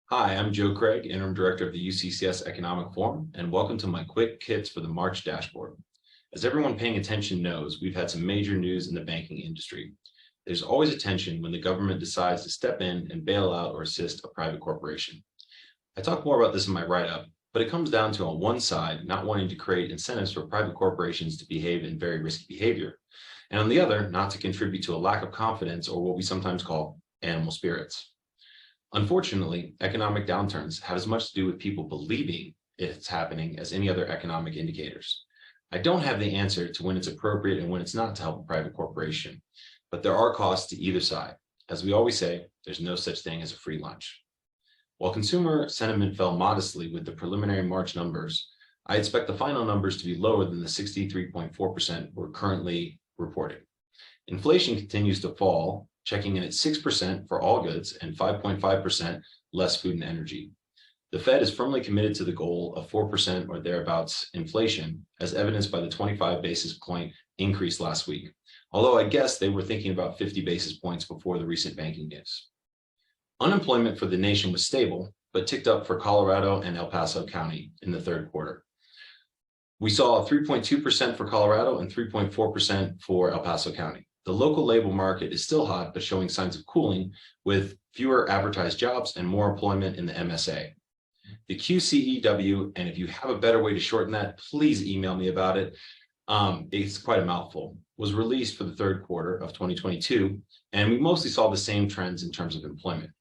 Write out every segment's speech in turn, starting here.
Hi, I'm Joe Craig, Interim Director of the UCCS Economic Forum, and welcome to my quick hits for the March dashboard. As everyone paying attention knows, we've had some major news in the banking industry. There's always a tension when the government decides to step in and bail out or assist a private corporation. I talk more about this in my write-up, but it comes down to on one side, not wanting to create incentives for private corporations to behave in very risky behavior, and on the other, not to contribute to a lack of confidence or what we sometimes call animal spirits. Unfortunately, economic downturns have as much to do with people believing it's happening as any other economic indicators. I don't have the answer to when it's appropriate and when it's not to help a private corporation, but there are costs to either side. As we always say, there's no such thing as a free lunch. While consumer sentiment fell modestly with the preliminary March numbers, I expect the final numbers to be lower than the 63.4% we're currently reporting. Inflation continues to fall, checking in at 6% for all goods and 5.5% less food and energy. The Fed is firmly committed to the goal of 4% or thereabouts inflation, as evidenced by the 25 basis point increase last week, although I guess they were thinking about 50 basis points before the recent banking news. Unemployment for the nation was stable, but ticked up for Colorado and El Paso County in the third quarter. We saw 3.2% for Colorado and 3.4% for El Paso County. The local labor market is still hot, but showing signs of cooling with fewer advertised jobs and more employment in the MSA. The QCEW, and if you have a better way to shorten that, please email me about it. It's quite a mouthful, was released for the third quarter of 2022, and we mostly saw the same trends in terms of employment.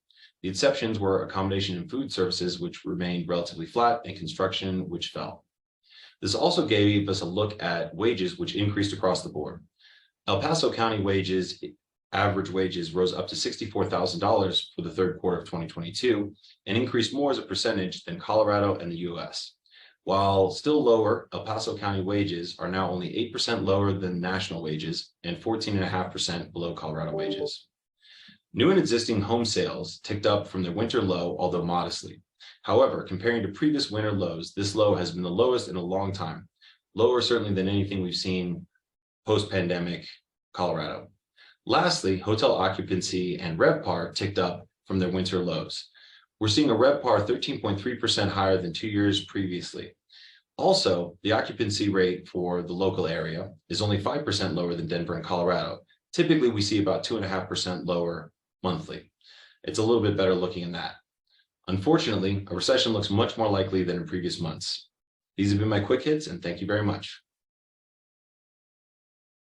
The exceptions were accommodation and food services, which remained relatively flat, and construction, which fell. This also gave us a look at wages, which increased across the board. El Paso County average wages rose up to $64,000 for the third quarter of 2022 and increased more as a percentage than Colorado and the US. While still lower, El Paso County wages are now only 8% lower than national wages and 14.5% below Colorado wages. New and existing home sales ticked up from their winter low, although modestly. However, comparing to previous winter lows, this low has been the lowest in a long time, lower certainly than anything we've seen post-pandemic Colorado. Lastly, hotel occupancy and RevPAR ticked up from their winter lows. We're seeing a RevPAR 13.3% higher than 2 years previously. Also, the occupancy rate for the local area is only 5% lower than Denver and Colorado. Typically, we see about 2.5% lower monthly. It's a little bit better looking in that. Unfortunately, a recession looks much more likely than in previous months. These have been my quick hits, and thank you very much.